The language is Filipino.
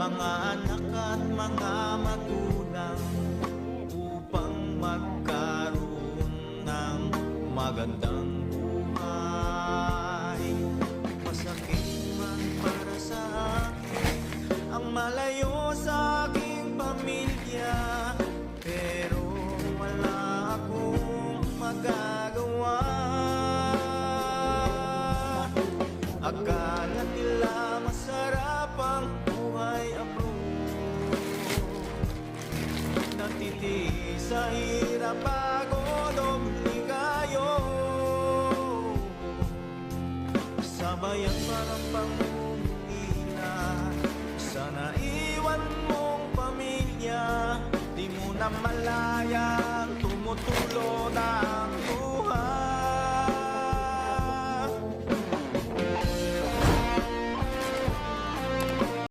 mga anak at mga magulang upang magkaroon ng magandang buhay. Masakit man para sa akin ang malayo sa aking pamilya, pero wala akong magagawa. Akala nila masarap ang buhay abroad, nagtitiis sa hirap, pagod o ligayo. Sabayan parang pangungila sa naiwan mong pamilya. Di mo na malayang tumutulo na